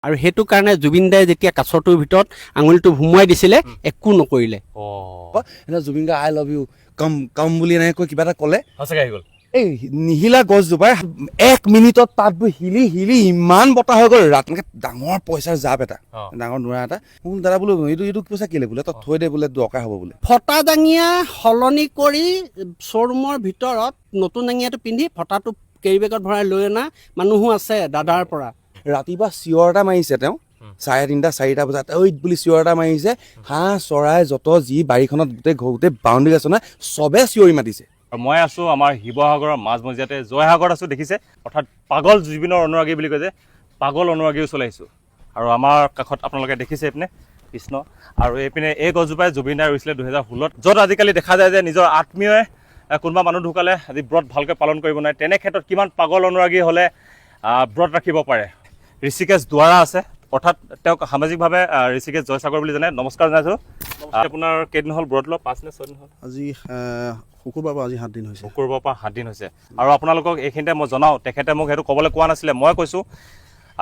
আৰু সেইটো কাৰণে জুবিন দাই যেতিয়া কাছৰটোৰ ভিতৰত আঙুলিটো ভুমুৱাই দিছিলে একো নকৰিলে। এতিয়া Zubeen Garg I love you কম কম বুলি এনেকৈ কৈ কিবা এটা ক'লে সঁচাকৈ আহি গ'ল। এই নিহিলা গছজোপাই 1 মিনিটত তাত গৈ হিলি হিলি ইমান বতাহ হৈ গ'ল। ৰাতিলৈকে ডাঙৰ পইচাৰ জাপ এটা, ডাঙৰ নোৰা এটা। মোক দাদা বোলো এইটো পইচা কেলে বোলে, তই থৈ দে বোলে, দৰকাৰ হ'ব বোলে। ফটা দাঙিয়া সলনি কৰি শ্ব'ৰুমৰ ভিতৰত নতুন দাঙিয়াটো পিন্ধি ফটাটো কেৰি বেগত ভৰাই লৈ অনা মানুহো আছে দাদাৰ পৰা। ৰাতিপুৱা চিঞৰ এটা মাৰিছে তেওঁ 3:30 4টা বজাত ঐ বুলি চিঞৰ এটা মাৰিছে। হাঁহ চৰাই যত যি বাৰীখনত গোটেই বাউণ্ডেৰী আছে নহয়, চবে চিঞৰি মাতিছে। মই আছোঁ আমাৰ শিৱসাগৰৰ মাজমজিয়াতে জয়সাগৰত আছোঁ। দেখিছে, অৰ্থাৎ পাগল জুবিনৰ অনুৰাগী বুলি কয় যে, পাগল অনুৰাগীও চলাই আহিছোঁ। আৰু আমাৰ কাষত আপোনালোকে দেখিছে এইপিনে কৃষ্ণ, আৰু এইপিনে এই গছজোপাই জুবিন দাই ৰুইছিলে 2016-ত। য'ত আজিকালি দেখা যায় যে নিজৰ আত্মীয়ই কোনোবা মানুহ ঢুকালে আজি ব্ৰত ভালকৈ পালন কৰিব নোৱাৰে, তেনে ক্ষেত্ৰত কিমান পাগল অনুৰাগী হ'লে ব্ৰত ৰাখিব পাৰে। ঋষিকেশ দুৱাৰা আছে, অৰ্থাৎ তেওঁক সামাজিকভাৱে ঋষিকেশ জয়সাগৰ বুলি জানে। নমস্কাৰ জনাইছোঁ। আপোনাৰ কেইদিন হ'ল ব্ৰত লোৱা? 5 নে 6 দিন হ'ল? আজি শুকুৰবাৰৰ পৰা আজি 7 দিন হৈছে। শুকুৰবাৰৰ পৰা 7 দিন হৈছে। আৰু আপোনালোকক এইখিনিতে মই জনাওঁ, তেখেতে মোক সেইটো ক'বলৈ কোৱা নাছিলে, মই কৈছোঁ।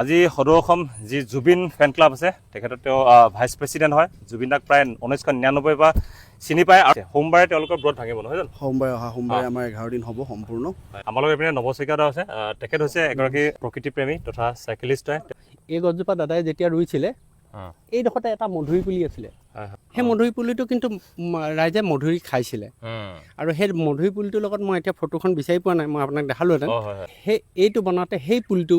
আজি সদৌ অসম যি জুবিন ফেন ক্লাব আছে, তেখেতৰ তেওঁ ভাইচ প্ৰেছিডেণ্ট হয়। জুবিন দাক প্ৰায় 1999 পৰা চিনি পায়। আৰু সোমবাৰে তেওঁলোকৰ ব্ৰত ভাঙিব, নহয় জানো? সোমবাৰে আমাৰ 11 দিন হ'ব সম্পূৰ্ণ। আমাৰ লগত এইপিনে নৱশইকীয়া আছে, তেখেত হৈছে এগৰাকী প্ৰকৃতিপ্ৰেমী তথা চাইকেলিষ্ট হয়। এই গছজোপা দাদাই যেতিয়া ৰুইছিলে, এইডোখৰতে এটা মধুৰি পুলি আছিলে। সেই মধুৰি পুলিটো কিন্তু ৰাইজে মধুৰি খাইছিলে। আৰু সেই মধুৰি পুলিটোৰ লগত মই এতিয়া ফটোখন বিচাৰি পোৱা নাই, মই আপোনাক দেখালোহেঁতেন। সেই এইটো বনাওঁতে সেই পুলিটো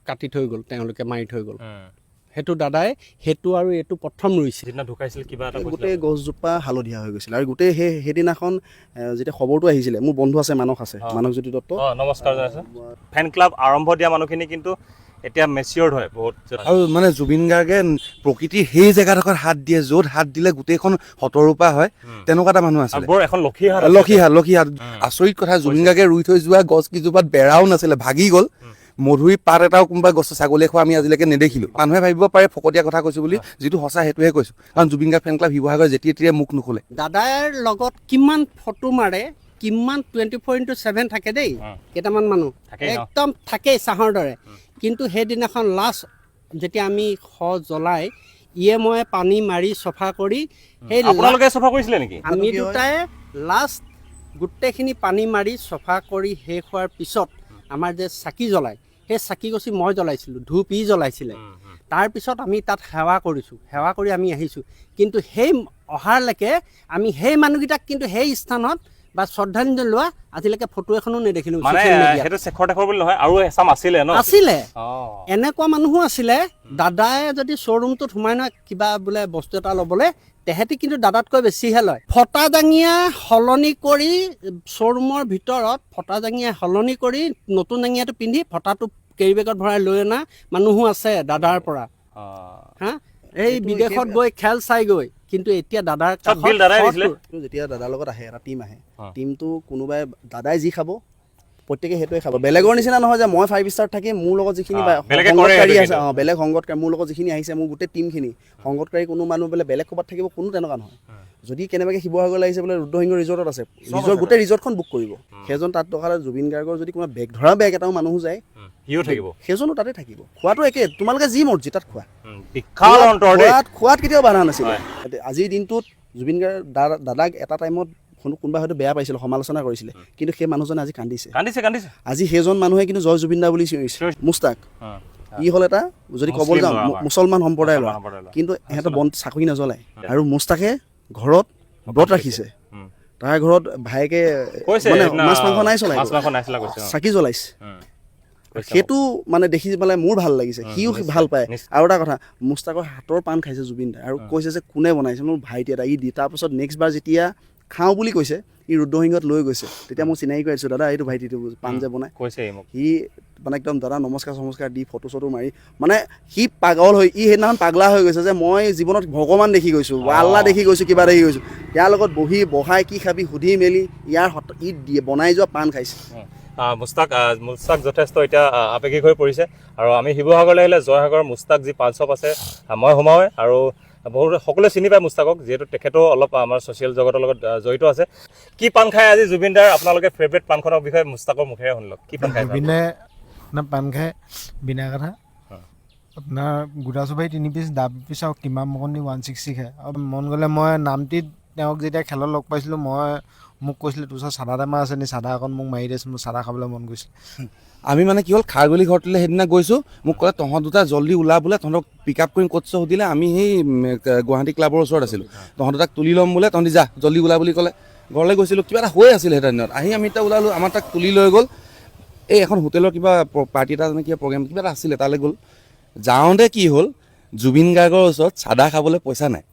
কাটি থৈ গ'ল, তেওঁলোকে মাৰি থৈ গ'ল। সেইটো দাদাই সেইটো আৰু এইটো প্ৰথম ৰুইছে। যিদিনা ঢুকাইছিল কিবা এটা গোটেই গছজোপা হালধীয়া হৈ গৈছিল। আৰু গোটেই সেইদিনাখন যেতিয়া খবৰটো আহিছিলে, মোৰ বন্ধু আছে, মানসজ্যোতি দত্ত। নমস্কাৰ জনাইছোঁ। ফেন ক্লাব আৰম্ভ দিয়া মানুহখিনি কিন্তু এতিয়া মেচিয়ৰ্ড হয় বহুত। আৰু মানে জুবিন গাৰ্গে প্ৰকৃতিৰ সেই জেগাডোখৰত হাত দিয়ে, য'ত হাত দিলে গোটেইখন সতৰূপা হয়, তেনেকুৱা এটা মানুহ আছে। এখন লক্ষীহাট আচৰিত কথা, জুবিন গাৰ্গে ৰুই থৈ যোৱা গছ কেইজোপাত বেৰাও নাছিলে, ভাগি গ'ল। মধুৰি পাত এটাও কোনোবা গছ ছাগলীয়ে খোৱা আমি আজিলৈকে নেদেখিলোঁ। মানুহে ভাবিব পাৰে ফকতীয়া কথা কৈছোঁ বুলি, যিটো সঁচা সেইটোহে কৈছোঁ। কাৰণ জুবিন গাৰ্গ ফেন ক্লাব শিৱসাগৰ যেতিয়াই মুখ নোখোলে। দাদাৰ লগত কিমান ফটো মাৰে, কিমান 24/7 থাকে দেই। কেইটামান মানুহ একদম থাকেই চাহৰ দৰে। কিন্তু সেইদিনাখন লাষ্ট যেতিয়া আমি জ্বলাই মই পানী মাৰি চফা কৰি, সেই আপোনালোকে চফা কৰিছিলে নেকি? আমি দুটাই লাষ্ট গোটেইখিনি পানী মাৰি চফা কৰি শেষ হোৱাৰ পিছত আমাৰ যে চাকি জ্বলায়, সেই চাকি গছি মই জ্বলাইছিলোঁ, ধূপ জ্বলাইছিলে। তাৰপিছত আমি তাত সেৱা কৰিছোঁ, সেৱা কৰি আমি আহিছোঁ। কিন্তু সেই অহাৰলৈকে আমি সেই মানুহকেইটাক কিন্তু সেই স্থানত বা শ্ৰদ্ধাঞ্জলি লোৱা আজিলৈকে ফটো এখনো নেদেখিলোঁ। মানে সেইটো শেখৰ টেখৰ বুলি নহয়, আৰু এচাম আছিলে ন? আছিলে, এনেকুৱা মানুহো আছিলে। দাদাই যদি শ্ব'ৰুমটোত সোমাই নহয় কিবা বোলে বস্তু এটা ল'বলৈ, তেহেঁতি কিন্তু দাদাতকৈ বেছিহে লয়। ফটা দাঙিয়া সলনি কৰি শ্ব'ৰুমৰ ভিতৰত ফটা দাঙিয়া সলনি কৰি নতুন দাঙিয়াটো পিন্ধি ফটাটো কেৰি বেগত ভৰাই লৈ অনা মানুহো আছে দাদাৰ পৰা। এই বিদেশত গৈ খেল চাই গৈ, কিন্তু এতিয়া দাদাৰ যেতিয়া দাদাৰ লগত আহে, এটা টীম আহে, টীমটো কোনোবাই দাদাই যি খাব প্ৰত্যেকে সেইটোৱে খাব। বেলেগৰ নিচিনা নহয় যে মই 5 ষ্টাৰত থাকি মোৰ লগত যিখিনি সংগতকাৰী আছে, বেলেগ সংগতকাৰী মোৰ লগত যিখিনি আহিছে, মোৰ গোটেই টীমখিনি সংগতকাৰী, কোনো মানুহ বোলে বেলেগ ক'ৰবাত থাকিব, কোনো তেনেকুৱা নহয়। যদি কেনেবাকৈ শিৱসাগৰলৈ আহিছে বোলে, ৰুদ্ৰসিংহ ৰিজৰ্টত আছে, গোটেই ৰিজৰ্টখন বুক কৰিব। সেইজন তাত থকা জুবিন গাৰ্গৰ যদি কোনোবা বেগ ধৰা বেগ এটাও মানুহ যায়, সেইজনো তাতে থাকিব। খোৱাটো একে, তোমালোকে যি মৰ্জি তাত খোৱা, খোৱাত কেতিয়াও বাধা নাছিলে। আজিৰ দিনটোত জুবিন গাৰ্গ দাদাক এটা টাইমত কোনোবা হয়তো বেয়া পাইছিলে, সমালোচনা কৰিছিলে, কিন্তু সেই মানুহজনে আজি কান্দিছে। আজি সেইজন মানুহে কিন্তু জয় জুবিন দা বুলি চিঞৰিছে। মুস্তাক হ'ল এটা, যদি ক'ব যাওঁ, মুছলমান সম্প্ৰদায়ৰ ল'ৰা, কিন্তু সিহঁতৰ চাকৰি নজ্বলায়। আৰু মুস্তাকে ঘৰত ব্ৰত ৰাখিছে, তাৰ ঘৰত ভায়েকে মানে মাছ মাংস নাই চলাই, চাকি জ্বলাইছে। সেইটো মানে দেখি পেলাই মোৰ ভাল লাগিছে, সিও ভাল পায়। আৰু এটা কথা, মুস্তাকৰ হাতৰ পাণ খাইছে জুবিন দাই, আৰু কৈছে যে কোনে বনাইছে, মোৰ ভাইটি এটা দি। তাৰপাছত নেক্সট বাৰ যেতিয়া খাওঁ বুলি কৈছে, ৰুদ্ৰসিংহত লৈ গৈছে, তেতিয়া মই চিনাকি কৰি আছোঁ, দাদা এইটো ভাইটিটো পাণ যে বনাই। সি মানে একদম দাদা নমস্কাৰ দি ফটো চটো মাৰি, মানে সি পাগল হৈ, সেইদিনাখন পাগলা হৈ গৈছে যে মই জীৱনত ভগৱান দেখি গৈছোঁ, আল্লাহ দেখি গৈছোঁ, কিবা দেখি গৈছোঁ। ইয়াৰ লগত বহাই কি খাবি সুধি মেলি বনাই যোৱা পাণ খাইছে। মুস্তাক যথেষ্ট এতিয়া আৱেগিক হৈ পৰিছে। আৰু আমি শিৱসাগৰলৈ আহিলে জয়সাগৰ মুস্তাক যি পাণ শ্বপ আছে, মই সোমাওঁৱে। আৰু বহুত সকলোৱে চিনি পায় মুস্তাকক, যিহেতু তেখেতো অলপ আমাৰ ছ'চিয়েল জগতৰ লগত জড়িত আছে। কি পাণ খায় আজি জুবিন দাৰ আপোনালোকে ফেভৰেট পাণখনৰ বিষয়ে মুস্তাকৰ মুখেৰে শুনিলওক। কি পাণ খায়? জুবিনে পাণ খায় বিনা কথা, আপোনাৰ গুড়াচুবাৰী 3 পিচ, ডাব পিচ আৰু কিমা মকনি 160 খায়। আৰু মন গ'লে মই নামটিত তেওঁক যেতিয়া খেলত লগ পাইছিলোঁ, মোক কৈছিলে তোৰ ওচৰত চাদা টেমা আছে নি, চাদা অকণ মোক মাৰি দেচোন, মোৰ চাদা খাবলৈ মন গৈছিল। আমি মানে কি হ'ল খাৰগলি ঘৰটোলৈ সেইদিনা গৈছোঁ, মোক ক'লে তহঁত দুটা জল্দি ওলা বোলে, তহঁতক পিক আপ কৰিম ক'ত সুধিলে, আমি সেই গুৱাহাটী ক্লাবৰ ওচৰত আছিলোঁ, তহঁত তাক তুলি ল'ম বোলে, তহঁতি যা জল্দি ওলা বুলি ক'লে। ঘৰলৈ গৈছিলোঁ, কিবা এটা হৈ আছিলে সেইটা দিনত, আহি আমি এতিয়া ওলালোঁ, আমাৰ তাক তুলি লৈ গ'ল। এই এখন হোটেলৰ কিবা পাৰ্টি এটা কিবা প্ৰগ্ৰেম কিবা এটা আছিলে, তালৈ গ'ল। যাওঁতে কি হ'ল, জুবিন গাৰ্গৰ ওচৰত চাদা খাবলৈ পইচা নাই।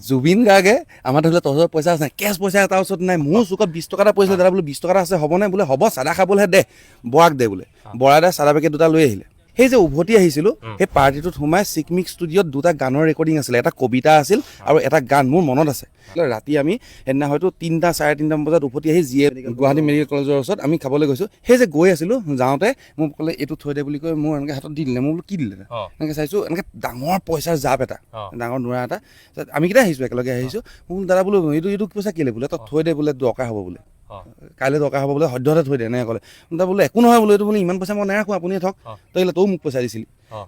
জুবিন গাৰ্গে আমাৰ ধৰি লওক তহঁতৰ পইচা আছে, কেছ পইচা এটা ওচৰত নাই। মোৰ চুকত 20 টকা এটা পৰিছিলে, দাদা বোলো 20 টকা এটা আছে হ'বনে, বোলে হ'ব চাদা খাবলৈহে দে, বৰাক দে বোলে। বৰাই দে চাদা পেকেট দুটা লৈ আহিলে। সেই যে উভতি আহিছিলোঁ, সেই পাৰ্টিটোত সোমাই চিকমিক ষ্টুডিঅ'ত 2টা গানৰ ৰেকৰ্ডিং আছিলে, এটা কবিতা আছিল আৰু এটা গান মোৰ মনত আছে। ৰাতি আমি সেইদিনা হয়তো 3টা 3:30 বজাত উভতি আহি গুৱাহাটী মেডিকেল কলেজৰ ওচৰত আমি খাবলৈ গৈছোঁ। সেই যে গৈ আছিলোঁ, যাওঁতে মোক ক'লে এইটো থৈ দে বুলি কৈ মোৰ এনেকৈ হাতত দি দিলে। মই বোলো কি দিলে, এনেকৈ চাইছোঁ, এনেকৈ ডাঙৰ পইচাৰ জাপ এটা, ডাঙৰ নোৰা এটা। আমি কেইটা আহিছোঁ, একেলগে আহিছোঁ। মোক দাদা বোলো এইটো পইচা কেলে বোলে, তই থৈ দে বোলে, দৰকাৰ হ'ব বোলে, কাইলৈ দৰকাৰ হ'ব বোলে, সদ্যহতে থৈ দে এনেকৈ ক'লে। দাদা বোলো একো নহয় বোলো, এইটো বোলে ইমান পইচা মই নাৰাখোঁ, আপুনি থওক, তই মোক পইচা দিছিলি।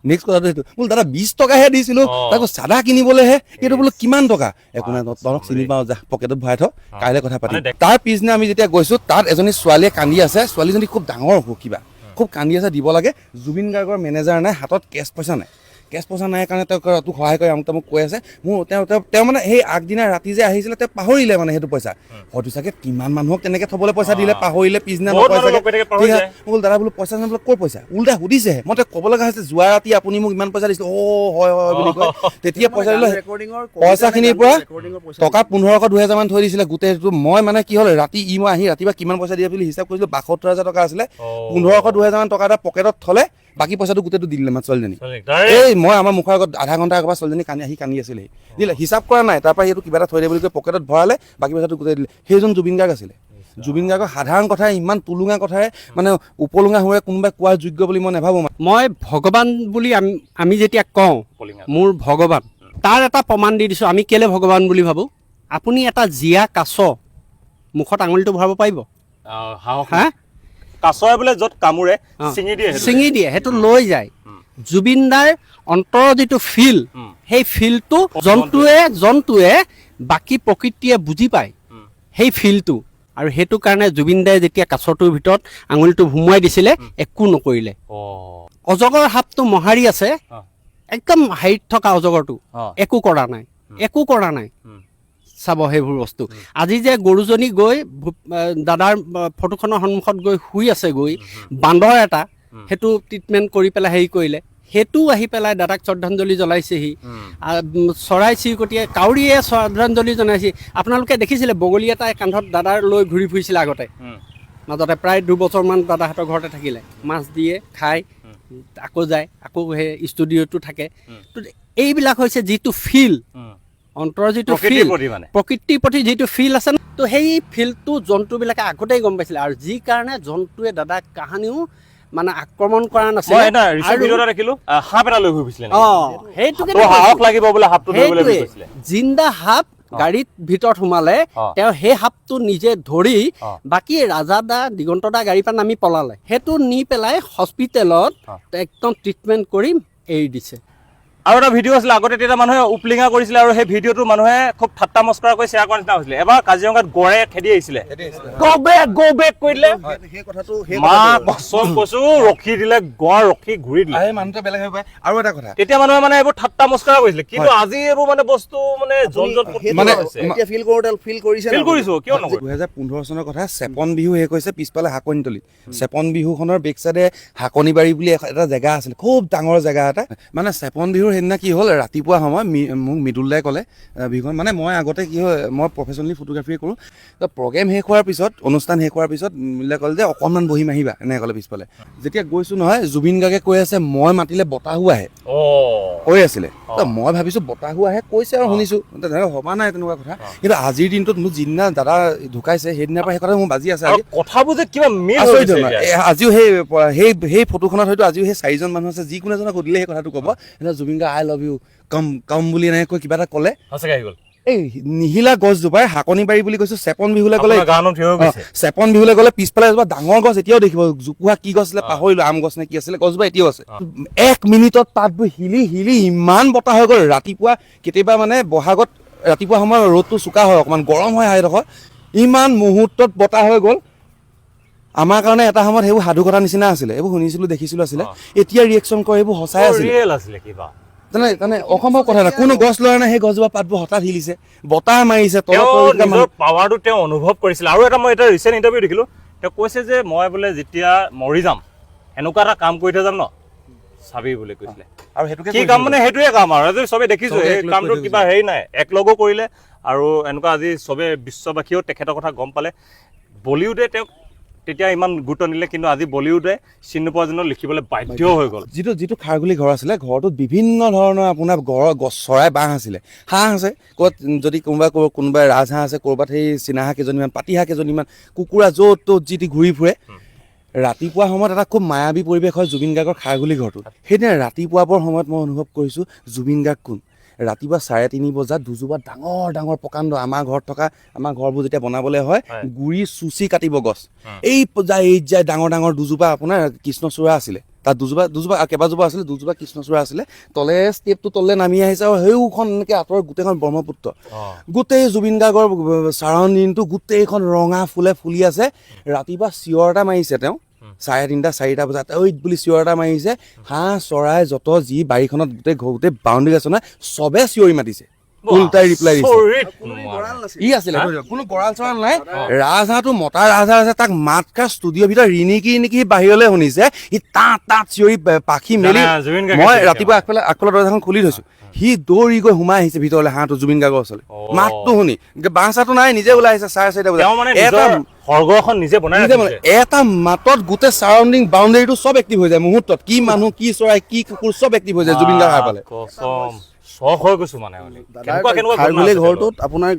নেক্সট কথাটো সেইটো, বোলো দাদা 20 টকাহে দিছিলোঁ, তাকো চাদা কিনিবলৈহে, এইটো বোলো কিমান টকা, একো নাই তহঁতক চিনি পাওঁ, যা পকেটত ভৰাই থ, কাইলৈ কথা পাতিম। তাৰ পিছদিনা আমি যেতিয়া গৈছোঁ, তাত এজনী ছোৱালীয়ে কান্দি আছে, ছোৱালীজনী খুব ডাঙৰ কিবা, খুব কান্দি আছে, দিব লাগে। জুবিন গাৰ্গৰ মেনেজাৰ নাই, হাতত কেছ পইচা নাই। কেছ পইচা নাই কাৰণে তেওঁক তোক সহায় কৰি আমুক তামুক কৈ আছে। মোৰ তেওঁ মানে সেই আগদিনা ৰাতি যে আহিছিলে, তেওঁ পাহৰিলে মানে সেইটো পইচা। হয়তো চাগে কিমান মানুহক তেনেকৈ থ'বলৈ পইচা দিলে, পাহৰিলে, পিছদিনা নকয় চাগে। মোক দাদা বোলো পইচা নাছিলে, ক'ৰ পইচা, উল্টা সুধিছেহে। মই তেওঁক ক'ব লগা হৈছে, যোৱা ৰাতি আপুনি মোক ইমান পইচা দিছিলে, হয় বুলি কয়। তেতিয়া পইচা দিলে, পইচাখিনিৰ পৰা টকা 1500 2000 মান থৈ দিছিলে গোটেইটো। মই মানে কি হ'ল, মই আহি ৰাতিপুৱা কিমান পইচা দিয়ে বুলি হিচাপ কৰিছিলোঁ, 72,000 টকা আছিলে। 1500 2000 মান টকা এটা পকেটত থ'লে, বাকী পইচাটো গোটেইটো দি দিলে মানে ছোৱালীজনী। এই মই আমাৰ মুখৰ আগত আধা ঘণ্টা আগৰ পৰা ছোৱালীজনী কান্দি আছিলে, দিলে, হিচাপ কৰা নাই। তাৰপৰা সেইটো কিবা এটা থৈ দিয়ে বুলি কৈ পকেটত ভৰালে, বাকী পইচাটো গোটেই দিলে। সেইজন জুবিন গাৰ্গ আছিলে। জুবিন গাৰ্গৰ সাধাৰণ কথাই, ইমান টুলুঙা কথাই মানে উপলুঙা হৈ কোনোবাই কোৱাৰ যোগ্য বুলি মই নাভাবোঁ। মই ভগৱান বুলি আমি যেতিয়া কওঁ, মোৰ ভগৱান, তাৰ এটা প্ৰমাণ দি দিছোঁ। আমি কেলে ভগৱান বুলি ভাবোঁ, আপুনি এটা জীয়া কাছ মুখত আঙুলিটো ভৰাব পাৰিব? হা, কাছয়ে বোলে য'ত কামোৰে ছিঙি দিয়ে, সেইটো লৈ যায়। জুবিন দাৰ অন্তৰৰ যিটো ফিল, সেই ফিলটো জন্তুৱে বাকী প্ৰকৃতিয়ে বুজি পায়, সেই ফিলটো। আৰু সেইটো কাৰণে জুবিন দাই যেতিয়া কাছটোৰ ভিতৰত আঙুলিটো সুমুৱাই দিছিলে, একো নকৰিলে। অজগৰ সাপটো মহাৰি আছে, একদম হেৰিত থকা অজগৰটো একো কৰা নাই। চাব সেইবোৰ বস্তু। আজি যে গৰুজনী গৈ দাদাৰ ফটোখনৰ সন্মুখত গৈ শুই আছে, গৈ বান্দৰ এটা, সেইটো ট্ৰিটমেণ্ট কৰি পেলাই হেৰি কৰিলে, সেইটো আহি পেলাই দাদাক শ্ৰদ্ধাঞ্জলি জ্বলাইছেহি। চৰাই চিৰিকটিয়ে, কাউৰীয়ে শ্ৰদ্ধাঞ্জলি জনাইছে। আপোনালোকে দেখিছিলে বগলী এটাই কান্ধত দাদাৰ লৈ ঘূৰি ফুৰিছিলে আগতে, মাজতে প্ৰায় 2 বছৰমান দাদাহঁতৰ ঘৰতে থাকিলে, মাছ দিয়ে, খায়, আকৌ যায়, আকৌ সেই ষ্টুডিঅ'টো থাকে। তো এইবিলাক হৈছে যিটো ফিল, অন্তৰৰ যিটো ফিল, প্ৰকৃতিৰ প্ৰতি যিটো ফিল আছে, তো সেই ফিলটো জন্তুবিলাকে আগতেই গম পাইছিলে। আৰু যি কাৰণে জন্তুৱে দাদাক কাহানিও মানে আক্ৰমণ কৰা নাছিলে। জিন্দা সাপ গাড়ীত ভিতৰত সোমালে, তেওঁ সেই সাপটো নিজে ধৰি বাকী ৰাজা দা, দিগন্ত দা গাড়ীৰ পৰা নামি পলালে। সেইটো নি পেলাই হস্পিটেলত একদম ট্ৰিটমেণ্ট কৰি এৰি দিছে। আৰু এটা ভিডিঅ' আছিলে আগতে, তেতিয়া মানুহে উপলিঙা কৰিছিলে, আৰু সেই ভিডিঅ'টো মানুহে খুব ঠাট্টা মস্কৰা কৰি শ্বেয়াৰ কৰা নিচিনা হৈছিলে। এবাৰ কাজিৰঙাত গড়ে খেদি আহিছিলে, গো বেক কৰি দিলে, ৰখি দিলে, গড় ৰখি ঘূৰি দিলে। মানুহটো বেলেগ হৈ পায়। আৰু এটা কথা, তেতিয়া মানুহে মানে এইবোৰ ঠাট্টা মস্কৰা কৰিছিলে, কিন্তু আজি এইবোৰ মানে বস্তু মানে ফিল কৰিছো। কিয় নকৰিম? 2015 চনৰ কথা, চেপন বিহু শেষ হৈছে, পিছফালে হাকনিতলি। চেপন বিহুখনৰ বেক চাইডে হাকনিবাৰী বুলি এটা জেগা আছিলে, খুব ডাঙৰ জেগা এটা। মানে চেপন বিহুৰ সেইদিনা কি হ'ল, ৰাতিপুৱা সময় মোক মৃদুল দাই ক'লে বিহুখন, মানে মই আগতে কি হয়, মই প্ৰফেচনেলি ফটোগ্ৰাফী কৰোঁ। তো প্ৰগ্ৰেম শেষ হোৱাৰ পিছত, অনুষ্ঠান শেষ হোৱাৰ পিছত মিলে ক'লে যে অকণমান বহিম আহিবা, এনেকৈ ক'লে পিছফালে। যেতিয়া গৈছোঁ নহয়, জুবিন গাৰ্গে কৈ আছে মই মাতিলে বতাহো আহে, কৈ আছিলে। তো মই ভাবিছোঁ বতাহো আহে কৈছে আৰু শুনিছোঁ, তেনেকৈ ভবা নাই তেনেকুৱা কথা। কিন্তু আজিৰ দিনটোত মোৰ যিদিনা দাদা ঢুকাইছে, সেইদিনাৰ পৰা সেই কথা মোৰ বাজি আছে। কথাবোৰ যে কিবা আজিও সেই ফটোখনত হয়তো আজিও সেই 4জন মানুহ আছে, যিকোনো এজনক সুধিলে সেই কথাটো ক'ব, Zubeen Garg I love you, কম বুলি এনেকৈ কৈ কিবা এটা ক'লে, সঁচাকৈ আহি গ'ল। এই নিহিলা গছজোপাই শাকনি বাৰী বুলি কৈছো চেপন বিহুলৈ গ'লে আপোনাৰ গাৰ নাম থিয় হৈ গৈছে চেপন বিহুলৈ গ'লে পিছফালে এজোপা ডাঙৰ গছ এতিয়াও দেখিব জোপোহা কি গছ আছিলে পাহৰিলো আম গছ নে কি আছিলে গছজোপা এতিয়াও আছে 1 মিনিটত পাতবোৰ হিলি হিলি ইমান বতাহ হৈ গ'ল ৰাতিপুৱা কেতিয়াবা মানে বহাগত ৰাতিপুৱা সময়ত ৰ'দটো চোকা হয় অকণমান গৰম হয় আইডোখৰ ইমান মুহূৰ্তত বতাহ হৈ গ'ল আমাৰ কাৰণে এটা সময়ত সেইবোৰ সাধু কথা নিচিনা আছিলে এইবোৰ শুনিছিলো দেখিছিলো আছিলে এতিয়া ৰিয়েকশ্যন কৰে এইবোৰ সঁচাই আছিলে ৰিয়েল আছিলে কিবা তেনে অসম্ভৱ কথা এটা কোনো গছ লৰা নাই সেই গছজোপা পাতবোৰ হঠাৎ হিলিছে বতাহ মাৰিছে নিজৰ পাৱাৰটো তেওঁ অনুভৱ কৰিছিল আৰু এটা মই এটা ৰিচেণ্ট ইণ্টাৰভিউ দেখিলো তেওঁ কৈছে যে মই বোলে যেতিয়া মৰি যাম এনেকুৱা এটা কাম কৰি থৈ যাম ন চাবি বুলি কৈছিলে আৰু সেইটোকে কি কাম মানে সেইটোৱে কাম আৰু চবে দেখিছো এই কামটো কিবা হেৰি নাই একলগো কৰিলে আৰু এনেকুৱা আজি চবে বিশ্ববাসীয়েও তেখেতৰ কথা গম পালে বলিউডে তেওঁক তেতিয়া ইমান গুৰুত্ব নিদিলে কিন্তু আজি বলিউডে চিনি নোপোৱা যেন লিখিবলৈ বাধ্য হৈ গ'ল যিটো খাৰগুলি ঘৰ আছিলে ঘৰটোত বিভিন্ন ধৰণৰ আপোনাৰ গছ চৰাই বাঁহ আছিলে হাঁহ আছে ক'ৰবাত যদি কোনোবাই ৰাজহাঁহ আছে ক'ৰবাত সেই চীনা হাঁহ কেইজনীমান পাতি হাঁহ কেইজনীমান কুকুৰা য'ত ত'ত যি ঘূৰি ফুৰে ৰাতিপুৱা সময়ত এটা খুব মায়াবী পৰিৱেশ হয় জুবিন গাৰ্গৰ খাৰগুলি ঘৰটোত সেইদিনা ৰাতিপুৱাবৰ সময়ত মই অনুভৱ কৰিছোঁ জুবিন গাৰ্গ কোন ৰাতিপুৱা 3:30 বজাত দুজোপা ডাঙৰ ডাঙৰ প্ৰকাণ্ড আমাৰ ঘৰত থকা আমাৰ ঘৰবোৰ যেতিয়া বনাবলৈ হয় গুৰি চুচি কাটিব গছ এই যায় ডাঙৰ ডাঙৰ দুজোপা আপোনাৰ কৃষ্ণচূড়া আছিলে তাত দুজোপা কেইবাজোপা আছিলে দুজোপা কৃষ্ণচূড়া আছিলে তলে ষ্টেপটো তললে নামি আহিছে আৰু সেইখন এনেকৈ আঁতৰ গোটেইখন ব্ৰহ্মপুত্ৰ গোটেই জুবিন গাৰ্গৰ চাৰাউণ্ডিংটো গোটেইখন ৰঙা ফুলে ফুলি আছে ৰাতিপুৱা চিঞৰ এটা মাৰিছে তেওঁ 3:30 4টা বজাত ঐ বুলি চিঞৰ এটা মাৰিছে হাঁহ চৰাই যত যি বাৰীখনত গোটেই বাউণ্ডেৰী আছে নহয় চবে চিঞৰি মাতিছে উল্টাই ৰিপ্লাই দিছে ই আছিলে কোনো গঁৰাল চৰাল নাই ৰাজহাঁহটো মতা ৰাজহাঁহ আছে তাক মাত কাৰ ষ্টুডিঅ'ৰ ভিতৰত ৰিণিকি বাহিৰলৈ শুনিছে সি তাত চিঞৰি পাখি মেলি মই ৰাতিপুৱা আগফালে দৰজাখন খুলি থৈছো সি দৌৰি গৈ সোমাই আহিছে ভিতৰলৈ হাঁহটো জুবিন গাৰ্গৰ ওচৰলৈ মাতটো শুনি বাঁহ চাহটো নাই নিজে ওলাই আহিছে 4:30 বজাত এটা মাতত গোটেই চাৰাউণ্ডিং বাউণ্ডেৰীটো চব এক্টিভ হৈ যায় মুহূৰ্তত কি মানুহ কি চৰাই কি কুকুৰ চব এক্টিভ হৈ যায় জুবিন গাৰ্গ সাৰ পালে শখ হৈ গৈছো মানে খাৰগুলি ঘৰটোত আপোনাৰ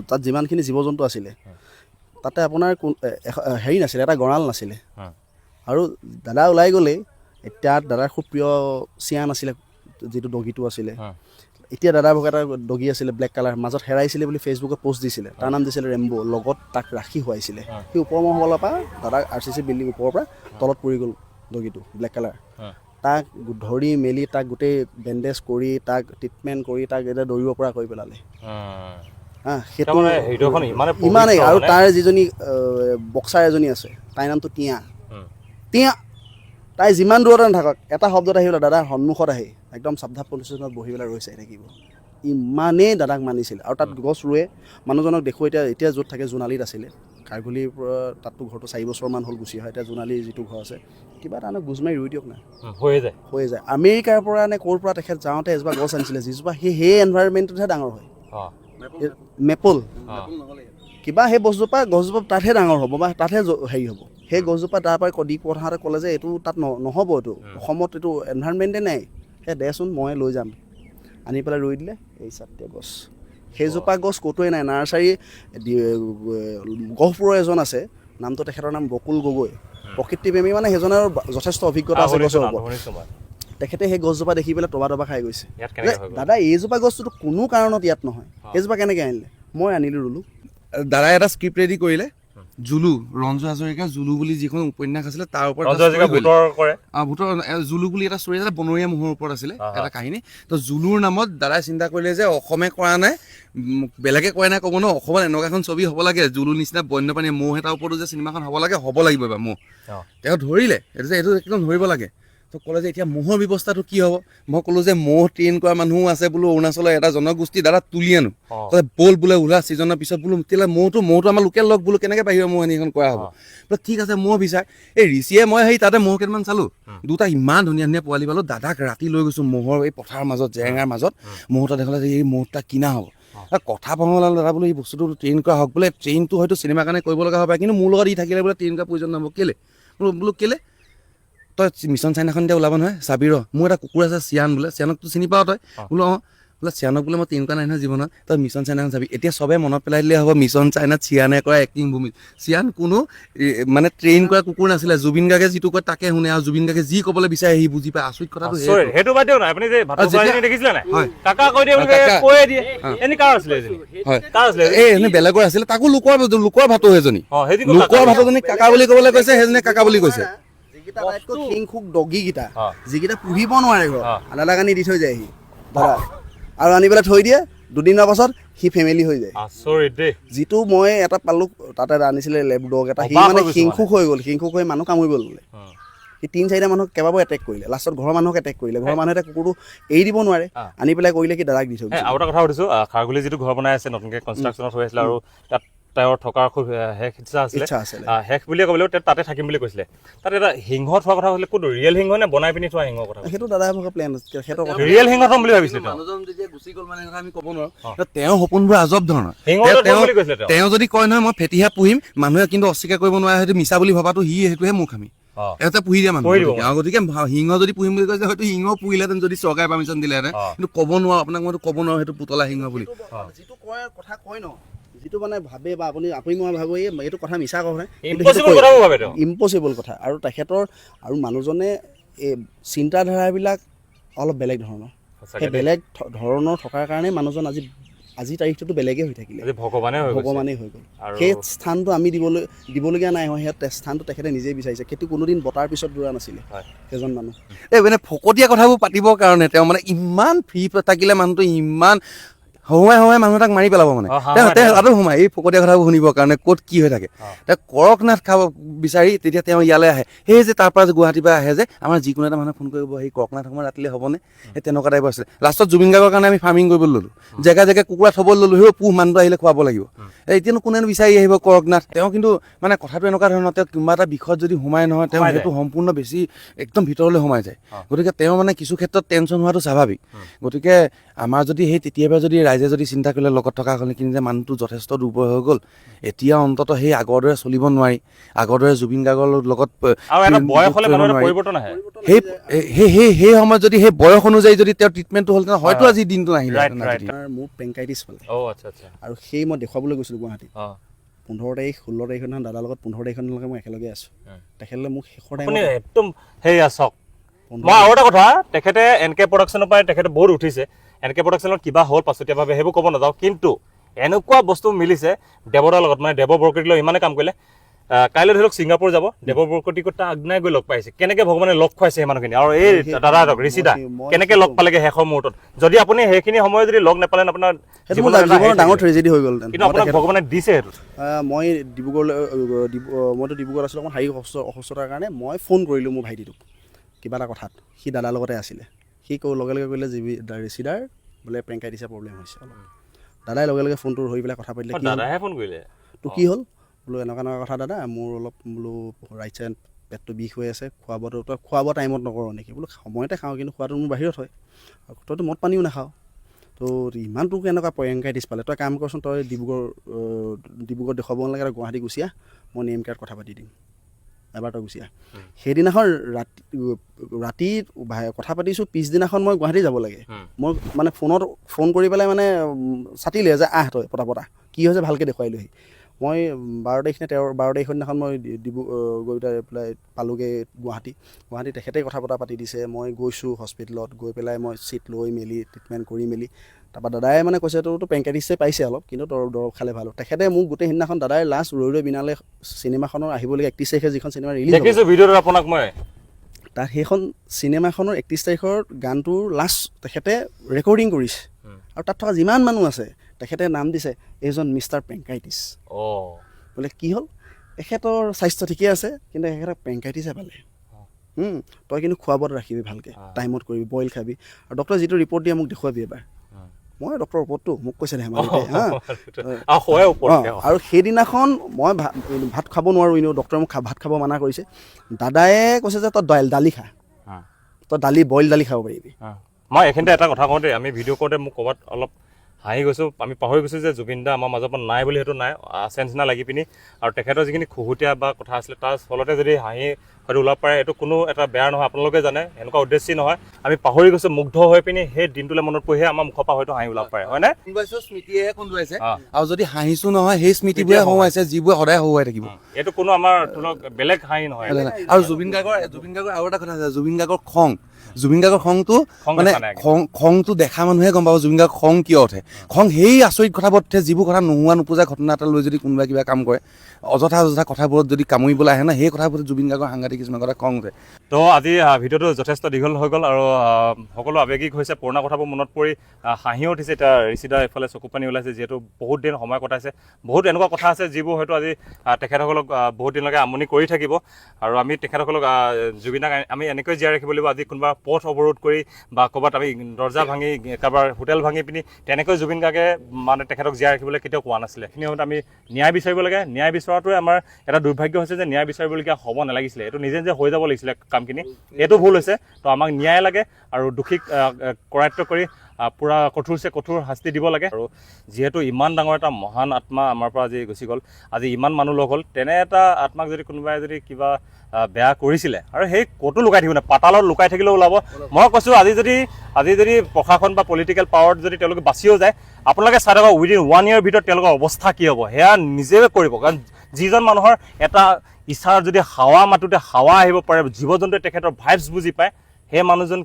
তাত যিমানখিনি জীৱ জন্তু আছিলে তাতে আপোনাৰ হেৰি নাছিলে এটা গঁৰাল নাছিলে আৰু দাদা ওলাই গ'লে এতিয়া দাদাৰ খুব প্ৰিয় চিয়ান আছিলে যিটো ডগিটো আছিলে এতিয়া দাদাৰ ভাগত এটা ডগি আছিলে ব্লেক কালাৰ মাজত হেৰাইছিলে বুলি ফেচবুকত পষ্ট দিছিলে তাৰ নাম দিছিলে ৰেম্বো লগত তাক ৰাখি শুৱাইছিলে সেই ওপৰ মহলৰ পৰা দাদাক RCC বিল্ডিং ওপৰৰ পৰা তলত পৰি গ'ল ডগিটো ব্লেক কালাৰ তাক ধৰি মেলি তাক গোটেই বেণ্ডেজ কৰি তাক ট্ৰিটমেণ্ট কৰি তাক এতিয়া দৌৰিব পৰা কৰি পেলালে সেইটো ইমানেই আৰু তাৰ যিজনী বক্সাৰ এজনী আছে তাইৰ নামটো টিয়া তাই যিমান দূৰতে নাথাকক এটা শব্দত আহি পেলাই দাদাৰ সন্মুখত আহি একদম চাবধাপ পুলিচ ষ্টেচনত বহি পেলাই ৰৈ চাই থাকিব ইমানেই দাদাক মানিছিল আৰু তাত গছ ৰুৱে মানুহজনক দেখোঁ এতিয়া য'ত থাকে জোনালীত আছিলে খাৰগুলিৰ পৰা তাততো ঘৰটো 4 বছৰমান হ'ল গুচি হয় এতিয়া জোনালীৰ যিটো ঘৰ আছে কিবা এটা গুজ মাৰি ৰুই দিয়ক না হৈ যায় আমেৰিকাৰ পৰা নে ক'ৰ পৰা তেখেত যাওঁতে এজোপা গছ আনিছিলে যিজোপা সেই এনভাইৰমেণ্টটোতহে ডাঙৰ হয় মেপল কিবা সেই গছজোপা তাতহে ডাঙৰ হ'ব বা তাতহে হেৰি হ'ব সেই গছজোপা তাৰ পৰা দি পঠাওঁতে ক'লে যে এইটো তাত নহ'ব এইটো অসমত এইটো এনভাইৰমেণ্টে নাই সেই দেচোন মই লৈ যাম আনি পেলাই ৰুই দিলে এই চাতটীয়া গছ সেইজোপা গছ ক'তোৱে নাই নাৰ্চাৰী গহপুৰৰ এজন আছে নামটো তেখেতৰ নাম বকুল গগৈ প্ৰকৃতিপ্ৰেমী মানে সেইজনৰ যথেষ্ট অভিজ্ঞতা আছে গছৰ ওপৰত তেখেতে সেই গছজোপা দেখি পেলাই তবা খাই গৈছে দাদা এইজোপা গছটোতো কোনো কাৰণত ইয়াত নহয় সেইজোপা কেনেকৈ আনিলে মই আনিলোঁ ৰুলোঁ দাদাই এটা স্ক্ৰিপ্ট ৰেডি কৰিলে জুলু ৰঞ্জু হাজৰিকা জুলু বুলি যিখন উপন্যাস আছিলে তাৰ ওপৰত ভূতৰ জুলু বুলি এটা ষ্টৰী আছিলে বনৰীয়া ম'হৰ ওপৰত আছিলে এটা কাহিনী তো জুলুৰ নামত দাদাই চিন্তা কৰিলে যে অসমে কৰা নাই বেলেগে কৰা নাই ক'ব ন অসমত এনেকুৱা এখন ছবি হ'ব লাগে জুলু নিচিনা বন্যপ্ৰাণী ম'হ এটাৰ ওপৰতো যে চিনেমাখন হ'ব লাগিব এবাৰ ম'হ তেওঁ ধৰিলে এইটো একদম ধৰিব লাগে তো ক'লে যে এতিয়া ম'হৰ ব্যৱস্থাটো কি হ'ব মই ক'লো যে ম'হ ট্ৰেইন কৰা মানুহো আছে বোলো অৰুণাচলৰ এটা জনগোষ্ঠী দাদা তুলি আনো ক'লে ব'ল বোলে ওলা ছিজনৰ পিছত বোলো তেতিয়াহ'লে ম'হটো আমাৰ লোকেল লগ বোলো কেনেকৈ বাহিৰৰ ম'হ এখন কৰা হ'ব বোলে ঠিক আছে ম'হ বিচাৰ এই ঋষিয়ে মই সেই তাতে ম'হ কেইটামান চালোঁ দুটা ইমান ধুনীয়া ধুনীয়া পোৱালি পালোঁ দাদাক ৰাতি লৈ গৈছোঁ ম'হৰ এই পথাৰৰ মাজত জেৰেঙাৰ মাজত ম'হ এটা দেখালে যে এই ম'হটা কিনা হ'ব কথা পাব ওলালে দাদা বোলো এই বস্তুটো ট্ৰেইন কৰা হওক বোলে ট্ৰেইনটো হয়তো চিনেমাৰ কাৰণে কৰিব লগা হ'ব পাৰে কিন্তু মোৰ লগত ই থাকিলে বোলে ট্ৰেইন কৰা প্ৰয়োজন নহ'ব কেলে বোলো কেলে তই মিছন চাইনাখন এতিয়া ওলাব নহয় চাবি ৰ মোৰ এটা কুকুৰ আছে চিয়ান বোলে চিয়ানকতো চিনি পাৱ তই বোলো অঁ বোলে চিয়ানক বোলে মই তেনেকুৱা নাই নহয় জীৱনত, তই মিছন চাইনাখন চাবি। এতিয়া চবে মনত পেলাই দিলে হ'ব মিছন চাইনাত চিয়ানে কৰা এক্টিং ভূমি। চিয়ান কোনো মানে ট্ৰেইন কৰা কুকুৰ নাছিলে, জুবিন গাৰ্গে যিটো কয় তাকে শুনে, আৰু জুবিন গাৰ্গে যি ক'বলৈ বিচাৰে সি বুজি পায়। আচৰিত কথাটো সেইটো। সেইটো বাদ দিয়ক না, আপুনি যে ভাটৌ চৰাইজনী দেখিছিলে নাই? হয়। কাকা কৈ দিয়ে বুলি কৈয়ে দিয়ে। এনে কাৰ আছিলে এজনী? হয় কাৰ আছিলে? এই এনে বেলেগৰ আছিলে, তাকো লোকৰ ভাটৌ এজনী, সেইজনী লোকৰ ভাটৌজনী কাকা বুলি ক'বলৈ কৈছে, সেইজনী কাকা বুলি কৈছে। যিকেইটা আটাইতকৈ হিংসুক ডগীকেইটা, অ'। যিকেইটা পুহিব নোৱাৰে ঘৰত, অ'। দাদাক আনি দি থৈ যায় সি দাদা, আৰু আনি পেলাই থৈ দিয়ে, দুদিনৰ পাছত সি ফেমিলি হৈ যায়। আচৰিত দেই। যিটো মই এটা পালোঁ, তাতে আনিছিলে লেব ডগ এটা, সি অবাক মানে হৈ গৈছো হিংসুক হৈ গ'ল, হিংসুক হৈ মানুহ কামুৰিব ল'লে। সি 3-4টা মানুহক কেইবাবাৰো এটেক কৰিলে, লাষ্টত ঘৰৰ মানুহক এটেক কৰিলে। ঘৰৰ মানুহে এতিয়া কুকুৰটো এৰি দিব নোৱাৰে, আনি পেলাই কৰিলে কি দাদাক দি থৈ গৈছে। আৰু এটা কথা সুধিছোঁ, খাৰগুলি যিটো ঘৰ বনাই আছে নতুনকৈ কনষ্ট্ৰাকশ্যনত হৈ আছিলে, আৰু তাত তেওঁৰ থকাৰ খুব শেষ ইচ্ছা আছিলে, শেষ বুলিয়ে ক'বলৈও তাতে থাকিম বুলি কৈছিলে। তাত এটা সিংহ থোৱা কথা কৈছিলে, ক'ত ৰিয়েল সিংহ নে বনাই পিনি থোৱা সিংহৰ কথা? সেইটো দাদাই ভগা প্লেন আছে, সেইটো কথা। ৰিয়েল সিংহ থম বুলি ভাবিছিলে তেওঁ। মানুহজন যেতিয়া গুচি গ'ল মানে আমি ক'ব নোৱাৰো, তেওঁৰ সপোনবোৰ আজব ধৰণৰ। সিংহটো থম বুলি কৈছিলে তেওঁ। তেওঁ যদি কয় নহয় মই ফেটিহে পুহিম, মানুহে কিন্তু অস্বীকাৰ কৰিব নোৱাৰে, সেইটো মিছা বুলি ভবাটো সেইটোহে মোক আমি এটা পুহি দিয়া মানুহ। গতিকে সিংহ যদি পুহিম বুলি কৈছে, হয়তো সিংহ পুহিলেহেঁতেন যদি চৰকাৰে পাৰ্মিশ্যন দিলেহেঁতেন, কিন্তু ক'ব নোৱাৰো, আপোনাক মইতো ক'ব নোৱাৰো সেইটো পুতলা সিংহ বুলি। যিটো কয় কথা কয় ন, যিটো মানে ভাবে বা আপুনি মই ভাবো এইটো কথা মিছা কথা, ইম্পচিবল কথা। আৰু তেখেতৰ আৰু মানুহজনে এই চিন্তাধাৰাবিলাক অলপ বেলেগ ধৰণৰ, সেই বেলেগ ধৰণৰ থকাৰ কাৰণে মানুহজন আজি তাৰিখটোতো বেলেগেই হৈ থাকিলে, ভগৱানেই হৈ গ'ল। সেই স্থানটো আমি দিবলগীয়া নাই হয়, সেই স্থানটো তেখেতে নিজেই বিচাৰিছে। সেইটো কোনোদিন বতাৰ পিছত দৌৰা নাছিলে সেইজন মানুহ। এই মানে ফকতীয়া কথাবোৰ পাতিবৰ কাৰণে তেওঁ মানে ইমান ফ্ৰী থাকিলে, মানুহটো ইমান সময় মানুহ তাক মাৰি পেলাব মানে, তাতো সোমাই এই ফকতীয়া কথাবোৰ শুনিবৰ কাৰণে, ক'ত কি হৈ থাকে। তেওঁ কৰকনাথ খাব বিচাৰি তেতিয়া তেওঁ ইয়ালৈ আহে। সেই যে তাৰ পৰা যে গুৱাহাটীৰ পৰা আহে যে, আমাৰ যিকোনো এটা মানুহে ফোন কৰিব, সেই কৰকনাথ সময় ৰাতিলে হ'বনে, সেই তেনেকুৱা টাইপৰ আছিলে। লাষ্টত জুবিন গাৰ্গৰ কাৰণে আমি ফাৰ্মিং কৰিবলৈ ল'লোঁ, জেগাই কুকুৰা থ'বলৈ ল'লোঁ, সেই পুহ মানুহটো আহিলে খুৱাব লাগিব। এতিয়ানো কোনেনো বিচাৰি আহিব কৰকনাথ। তেওঁ কিন্তু মানে কথাটো এনেকুৱা ধৰণৰ, তেওঁ কোনোবা এটা বিষয়ত যদি সোমাই নহয়, তেওঁ সেইটো সম্পূৰ্ণ বেছি একদম ভিতৰলৈ সোমাই যায়। গতিকে তেওঁ মানে কিছু ক্ষেত্ৰত টেনশ্যন হোৱাটো স্বাভাৱিক। গতিকে আমাৰ যদি সেই তেতিয়াৰ যদি ৰাইজে যদি চিন্তা কৰিলে লগত থকা হ'লে, কিন্তু যে মানুহটো যথেষ্ট দুৰ্বল হৈ গ'ল, এতিয়া অন্ততঃ সেই আগৰ দৰে চলিব নোৱাৰি, আগৰ দৰে জুবিন গাৰ্গৰ লগত সেই সময়ত যদি সেই বয়স অনুযায়ী যদি তেওঁৰ ট্ৰিটমেণ্টটো হ'ল, হয়তো আজি দিনটো নাহিলে। মোৰ পেংকাইটিছ পালে, আৰু সেই মই দেখুৱাবলৈ গৈছিলোঁ গুৱাহাটীত 15 তাৰিখ 16 তাৰিখৰ দিনা দাদাৰ লগত 15 তাৰিখলৈকে মই একেলগে আছোঁ। তেখেতলৈ মোক শেষৰ টাইমত একদম সেয়া চাওক। মই আৰু এটা কথা, তেখেতে NK প্ৰডাকশ্যনৰ পৰাই তেখেতে বহুত উঠিছে। NK প্ৰডাকশ্যনত কিবা হ'ল পাছতীয়াভাৱে সেইবোৰ ক'ব নাযাওঁ, কিন্তু এনেকুৱা বস্তু মিলিছে দেৱদাৰ লগত, মানে দেৱ বৰকতিক লৈ ইমানে কাম কৰিলে। কাইলৈ ধৰি লওক ছিংগাপুৰ যাব, দেৱ বৰকতিকো তাৰ আগদিনাই গৈ লগ পাইছে। কেনেকৈ ভগৱানে লগ খুৱাইছে সেই মানুহখিনি, আৰু এই দাদাহঁতক ঋষিদা কেনেকৈ লগ পালেগৈ শেষৰ মুহূৰ্তত। যদি আপুনি সেইখিনি সময় যদি লগ নাপালে, আপোনাৰ জীৱনৰ ডাঙৰ ট্ৰেজেডি হৈ গ'ল। কিন্তু আপোনাক ভগৱানে দিছে সেইটো। মই মইতো ডিব্ৰুগড়ত আছিলোঁ, অকণ শাৰীৰিক অসুস্থতাৰ কাৰণে মই ফোন কৰিলোঁ মোৰ ভাইটিটোক কিবা এটা কথাত। সি দাদাৰ লগতে আছিলে, সি লগে লগে কৰিলে ঋষিদাৰ বোলে পেংকাইটিছৰ প্ৰব্লেম হৈছে অলপ। দাদাই লগে লগে ফোনটো ধৰি পেলাই কথা পাতিলে, দাদাহে ফোন কৰিলে, তোৰ কি হ'ল? বোলো এনেকুৱা কথা দাদা, মোৰ অলপ বোলো ৰাইট চাইড পেটটো বিষ হৈ আছে, খোৱা বোৱা টাইমত নকৰোঁ নেকি? বোলো সময়তে খাওঁ, কিন্তু খোৱাটো মোৰ বাহিৰত হয়, আৰু তইতো মদ পানীও নাখাওঁ, তো ইমান তোক এনেকুৱা পেংকাইটিছ পালে, তই কাম কৰচোন, তই ডিব্ৰুগড় দেখুৱাব নালাগে, তই গুৱাহাটী গুচি আহ, মই নেম কেয়াৰত কথা পাতি দিম, এবাৰ তই গুচি আহ। সেইদিনাখন ৰাতি কথা পাতিছোঁ, পিছদিনাখন মই গুৱাহাটী যাব লাগে। মই মানে ফোন কৰি পেলাই মানে চাতিলে যে আহ তই পতা কি হৈছে ভালকৈ দেখুৱাই লোহি। মই 12 তাৰিখ নে 12 তাৰিখৰ দিনাখন মই গৈ পেলাই পালোঁগৈ গুৱাহাটী। তেখেতে কথা পাতি দিছে, মই গৈছোঁ হস্পিটেলত, গৈ পেলাই মই চিট লৈ মেলি ট্ৰিটমেণ্ট কৰি মেলি, তাৰপৰা দাদাই মানে কৈছে তোৰতো পেংকাইটিছে পাইছে অলপ, কিন্তু তোৰ দৰৱ খালে ভাল। তেখেতে মোক গোটেই সিদিনাখন দাদাই লাষ্ট ৰৈ বিনালে চিনেমাখনৰ আহিবলগীয়া 31 তাৰিখে যিখন চিনেমা ৰিলিজ দেখিছোঁ ভিডিঅ'টো আপোনাক মই, তাত সেইখন চিনেমাখনৰ 31 তাৰিখৰ গানটোৰ লাষ্ট তেখেতে ৰেকৰ্ডিং কৰিছে, আৰু তাত থকা যিমান মানুহ আছে তেখেতে নাম দিছে এইজন মিষ্টাৰ পেংকাইটিছ। বোলে কি হ'ল? তেখেতৰ স্বাস্থ্য ঠিকে আছে, কিন্তু তেখেতক পেংকাইটিছে পালে। তই কিন্তু খোৱা বোৱাত ৰাখিবি ভালকৈ, টাইমত কৰিবি, বইল খাবি, আৰু ডক্টৰে যিটো ৰিপৰ্ট দিয়ে মোক দেখুৱাবি এবাৰ। মই ডক্টৰৰ ওপৰতটো মোক কৈছে ধেমালিতে আৰু সেইদিনাখন মই ভাত খাব নোৱাৰোঁ, এনেও ডক্টৰে মোক ভাত খাব মানা কৰিছে। দাদায়ে কৈছে যে তই দালি খা, তই বইল দালি খাব পাৰিবি। মই এইখিনিতে এটা কথা কওঁতে, আমি ভিডিঅ' কৰোঁতে মোক ক'ৰবাত অলপ হাঁহি গৈছোঁ, আমি পাহৰি গৈছোঁ যে জুবিন দা আমাৰ মাজৰ পৰা নাই বুলি, সেইটো নাই আছে নিচিনা লাগি পিনি, আৰু তেখেতৰ যিখিনি খুহুতীয়া বা কথা আছিলে তাৰ ফলতে যদি হয়তো ওলাব পাৰে, এইটো কোনো এটা বেয়া নহয়, আপোনালোকে জানে এনেকুৱা উদ্দেশ্যই নহয়। আমি পাহৰি গৈছোঁ, মুগ্ধ হৈ পিনি সেই দিনটোলৈ মনত পৰিহে আমাৰ মুখৰ পৰা হয়তো হাঁহি ওলাব পাৰে, হয়নে? স্মৃতিয়েহে কন্দুৱাইছে, আৰু যদি হাঁহিছো নহয় সেই স্মৃতিবোৰে হহুৱাইছে, যিবোৰে সদায় হহুৱাই থাকিব। এইটো কোনো আমাৰ বেলেগ হাঁহি নহয়। আৰু জুবিন গাৰ্গৰ আৰু এটা কথা আছে, জুবিন গাৰ্গৰ খংটো মানে খংটো দেখা মানুহে গম পাব জুবিন গাৰ্গৰ খং কিয় উঠে। খং সেই আচৰিত কথাবোৰত উঠে যিবোৰ কথা নোহোৱা নোপোজা ঘটনা এটা লৈ যদি কোনোবাই কিবা কাম কৰে, অযথা কথাবোৰত যদি কামুৰিবলৈ আহে না, সেই কথাবোৰত জুবিন গাৰ্গৰ সাংঘাতিক কিছুমান কথা খং উঠে। তো আজি ভিডিঅ'টো যথেষ্ট দীঘল হৈ গ'ল আৰু সকলো আৱেগিক হৈছে, পুৰণা কথাবোৰ মনত পৰি হাঁহিও উঠিছে। এতিয়া ঋষিদা এইফালে চকু পানী ওলাইছে, যিহেতু বহুত দিন সময় কটাইছে। বহুত এনেকুৱা কথা আছে যিবোৰ হয়তো আজি তেখেতসকলক বহুত দিনলৈকে আমনি কৰি থাকিব, আৰু আমি তেখেতসকলক জুবিনদাক আমি এনেকৈ জীয়াই ৰাখিব লাগিব। আজি কোনোবা পথ অৱৰোধ কৰি বা ক'ৰবাত আমি দৰ্জা ভাঙি, কাৰোবাৰ হোটেল ভাঙি পিনি তেনেকৈ জুবিন গাৰ্গে মানে তেখেতক জীয়াই ৰাখিবলৈ কেতিয়াও কোৱা নাছিলে। সেইখিনি সময়ত আমি ন্যায় বিচাৰিব লাগে। ন্যায় বিচৰাটোৱে আমাৰ এটা দুৰ্ভাগ্য হৈছে যে ন্যায় বিচাৰিবলগীয়া হ'ব নালাগিছিলে, এইটো নিজে নিজে হৈ যাব লাগিছিলে কামখিনি। এইটো ভুল হৈছে। তো আমাক ন্যায় লাগে আৰু দোষীক কৰায়ত্ব কৰি পূৰা কঠোৰছে কঠোৰ শাস্তি দিব লাগে। আৰু যিহেতু ইমান ডাঙৰ এটা মহান আত্মা আমাৰ পৰা আজি গুচি গ'ল, আজি ইমান মানুহ লগ হ'ল, তেনে এটা আত্মাক যদি কোনোবাই যদি কিবা বেয়া কৰিছিলে আৰু সেই ক'তো লুকাই থাকিব নাই, পাতালত লুকাই থাকিলেও ওলাব। মই কৈছোঁ আজি যদি প্ৰশাসন বা পলিটিকেল পাৱাৰত যদি তেওঁলোকে বাচিও যায়, আপোনালোকে চাই থাকক উইদিন 1 year ভিতৰত তেওঁলোকৰ অৱস্থা কি হ'ব সেয়া নিজে কৰিব। কাৰণ যিজন মানুহৰ এটা ইচ্ছাৰ যদি হাৱা মাতোতে হাৱা আহিব পাৰে, জীৱ জন্তুৱে তেখেতৰ ভাইবছ বুজি পায়, সেই মানুহজন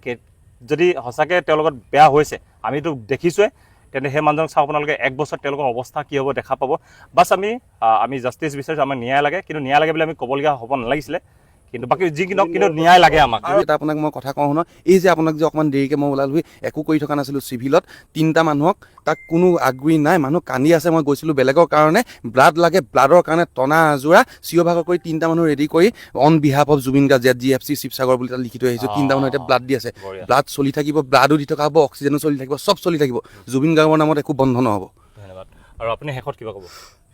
যদি সঁচাকৈ তেওঁৰ লগত বেয়া হৈছে, আমিতো দেখিছোৱে, তেন্তে সেই মানুহজনক চাওক আপোনালোকে 1 বছৰত তেওঁলোকৰ অৱস্থা কি হ'ব দেখা পাব। বাছ আমি জাষ্টিছ বিচাৰিছোঁ, আমাৰ ন্যায় লাগে, কিন্তু ন্যায় লাগে বুলি আমি ক'বলগীয়া হ'ব নালাগিছিলে। কিন্তু বাকী যি কি নহওক, কিন্তু ন্যায় লাগে আমাক। আৰু এটা আপোনাক মই কথা কওঁ শুন, এই যে আপোনাক যে অকণমান দেৰিকৈ মই ওলালো, একো কৰি থকা নাছিলোঁ চিভিলত, 3টা মানুহক, তাক কোনো আগ্ৰহী নাই, মানুহ কান্দি আছে। মই গৈছিলোঁ বেলেগৰ কাৰণে, ব্লাড লাগে, ব্লাডৰ কাৰণে টনা আজোৰা চিঞৰ ভাগৰ কৰি 3টা মানুহ ৰেডি কৰি on behalf of Zubeen Garg ZGFC Sivasagar বুলি তাত লিখি থৈ আহিছোঁ। 3টা মানুহ এতিয়া ব্লাড দি আছে, ব্লাড চলি থাকিব, ব্লাডো দি থকা হ'ব, অক্সিজেনো চলি থাকিব, চব চলি থাকিব। জুবিন গাৰ্গৰ নামত একো বন্ধ নহ'ব। ধন্যবাদ। আৰু আপুনি শেষত কিবা ক'ব?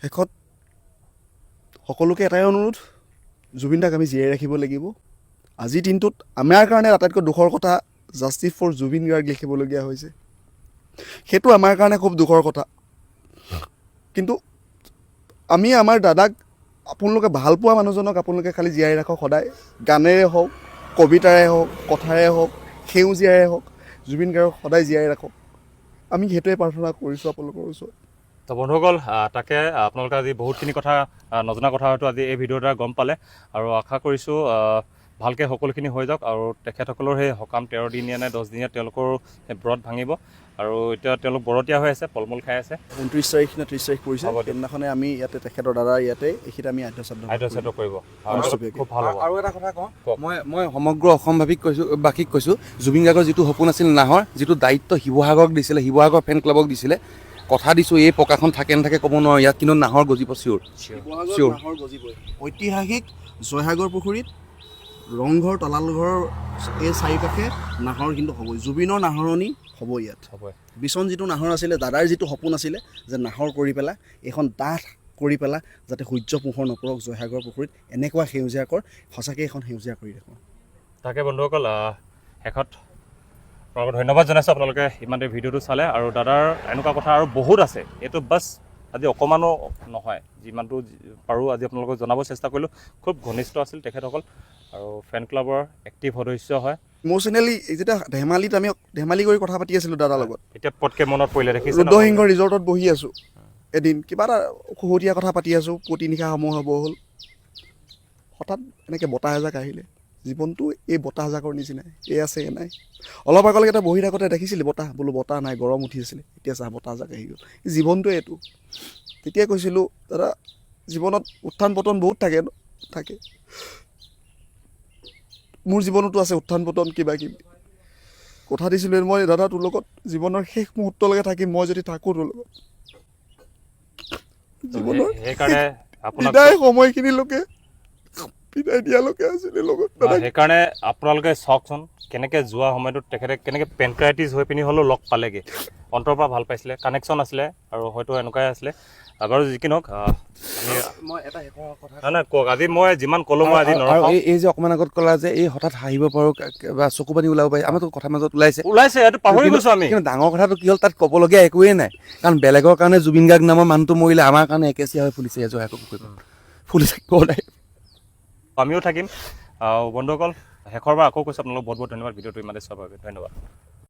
শেষত সকলোকে এটাই অনুৰোধ, জুবিন দাক আমি জীয়াই ৰাখিব লাগিব। আজিৰ দিনটোত আমাৰ কাৰণে আটাইতকৈ দুখৰ কথা, জাষ্টিছ ফৰ জুবিন গাৰ্গ লিখিবলগীয়া হৈছে। সেইটো আমাৰ কাৰণে খুব দুখৰ কথা। কিন্তু আমি আমাৰ দাদাক, আপোনালোকে ভাল পোৱা মানুহজনক আপোনালোকে খালি জীয়াই ৰাখক সদায়, গানেৰে হওক, কবিতাৰে হওক, কথাৰে হওক, সেউজীয়াৰে হওক, জুবিন গাৰ্গক সদায় জীয়াই ৰাখক। আমি সেইটোৱে প্ৰাৰ্থনা কৰিছোঁ আপোনালোকৰ ওচৰত। তো বন্ধুসকল, তাকে আপোনালোকে আজি বহুতখিনি কথা, নজনা কথা হয়তো আজি এই ভিডিঅ'ৰ দ্বাৰা গম পালে, আৰু আশা কৰিছোঁ ভালকৈ সকলোখিনি হৈ যাওক। আৰু তেখেতসকলৰ সেই সকাম 13 দিনীয়া নে 10 দিনীয়া তেওঁলোকৰ সেই ব্ৰত ভাঙিব, আৰু এতিয়া তেওঁলোক বৰতীয়া হৈ আছে, ফল মূল খাই আছে। 29 তাৰিখ নে 30 তাৰিখ পৰিছে, সেইদিনাখনে আমি ইয়াতে তেখেতৰ দাদাৰ ইয়াতে এইখিনিত আমি আদ্য শ্ৰাদ্ধ কৰিব। খুব ভাল হ'ব। আৰু এটা কথা কওঁ, মই সমগ্ৰ অসমবাসীক কৈছোঁ, জুবিন গাৰ্গৰ যিটো সপোন আছিল নাহৰ, যিটো দায়িত্ব শিৱসাগৰক দিছিলে, শিৱসাগৰ ফেন ক্লাবক দিছিলে, কথা দিছোঁ এই পকাখন থাকে নাথাকে ক'ব নোৱাৰোঁ, ইয়াত কিন্তু নাহৰ গজিব চিঞৰ। নাহৰ গজিবই। ঐতিহাসিক জয়সাগৰ পুখুৰীত ৰংঘৰ, তলাতল ঘৰৰ এই চাৰিওকাষে নাহৰ কিন্তু হ'বই, জুবিনৰ নাহৰণি হ'ব ইয়াত। বিচন যিটো নাহৰ আছিলে, দাদাৰ যিটো সপোন আছিলে যে নাহৰ কৰি পেলাই এইখন ডাঠ কৰি পেলাই যাতে সূৰ্য পোহৰ নপৰক জয়সাগৰ পুখুৰীত, এনেকুৱা সেউজীয়া কৰ, সঁচাকৈ এখন সেউজীয়া কৰি দেখুৱাওঁ। তাকে বন্ধুসকল, শেষত আপোনালোকক ধন্যবাদ জনাইছোঁ, আপোনালোকে ইমান দেৰি ভিডিঅ'টো চালে। আৰু দাদাৰ এনেকুৱা কথা আৰু বহুত আছে, এইটো বাছ আজি অকণমানো নহয়, যিমানটো পাৰোঁ আজি আপোনালোকক জনাব চেষ্টা কৰিলোঁ। খুব ঘনিষ্ঠ আছিল তেখেতসকল, আৰু ফেন ক্লাবৰ এক্টিভ সদস্য হয়। ইম'চনেলি যেতিয়া ধেমালিত আমি ধেমালি কৰি কথা পাতি আছিলোঁ দাদাৰ লগত, এতিয়া পটকৈ মনত পৰিলে দেখিছে, ৰুদ্ৰসিংহ ৰিজৰ্টত বহি আছোঁ, এদিন কিবা এটা খুহুতীয়া কথা পাতি আছোঁ, পুৱতি নিশা সময় হ'ব হ'ল, হঠাৎ এনেকৈ বতাহ এজাক আহিলে। জীৱনটো এই বতাহ জাকৰ নিচিনাই, এই আছে এ নাই। অলপ আগলৈকে এটা বহি থাকোঁতে দেখিছিলোঁ বতাহ, বোলো বতাহ নাই, গৰম উঠি আছিলে, এতিয়া চাহ বতাহ জাক আহি গ'ল। জীৱনটোৱে এইটো। তেতিয়াই কৈছিলোঁ দাদা, জীৱনত উত্থান পতন বহুত থাকে। মোৰ জীৱনতো আছে উত্থান পতন, কিবা কিবি। কথা দিছিলোঁ মই দাদা তোৰ লগত জীৱনৰ শেষ মুহূৰ্তলৈকে থাকিম, মই যদি থাকোঁ তোৰ লগত। জীৱনৰ বিদায় সময়খিনিলৈকে, বিদায় দিয়ালৈকে আছিলে লগত। সেইকাৰণে আপোনালোকে চাওকচোন কেনেকৈ যোৱা সময়টোত তেখেতে কেনেকৈ পেনক্ৰাইটিছ হৈ পিনি হ'লেও লগ পালেগৈ, অন্তৰৰ পৰা ভাল পাইছিলে, কানেকশ্যন আছিলে, আৰু হয়তো এনেকুৱাই আছিলে। বাৰু যি কি নহওক, মই এটা শেষৰ কথা নাই কওক, আজি মই যিমান ক'লোঁ মই আজি নৰখাওঁ। এই যে অকণমান আগত ক'লা যে এই হঠাৎ হাঁহিব পাৰোঁ বা চকু পানী ওলাব পাৰি, আমাৰতো কথাৰ মাজত ওলাইছে, এইটো পাহৰি গৈছোঁ আমি। কিন্তু ডাঙৰ কথাটো কি হ'ল, তাত ক'বলগীয়া একোৱেই নাই। কাৰণ বেলেগৰ কাৰণে জুবিন গাৰ্গ নামৰ মানুহটো মৰিলে, আমাৰ কাৰণে একেচিয়া হৈ ফুলিছে জয়সাগৰ পুখুৰীত, ফুলি থাকিব নাই। আমিও থাকিম, বন্ধুসকল শেষৰবাৰ আকৌ কৈছোঁ আপোনালোকক বহুত বহুত ধন্যবাদ ভিডিঅ'টো ইমানে চোৱাৰ বাবে ধন্যবাদ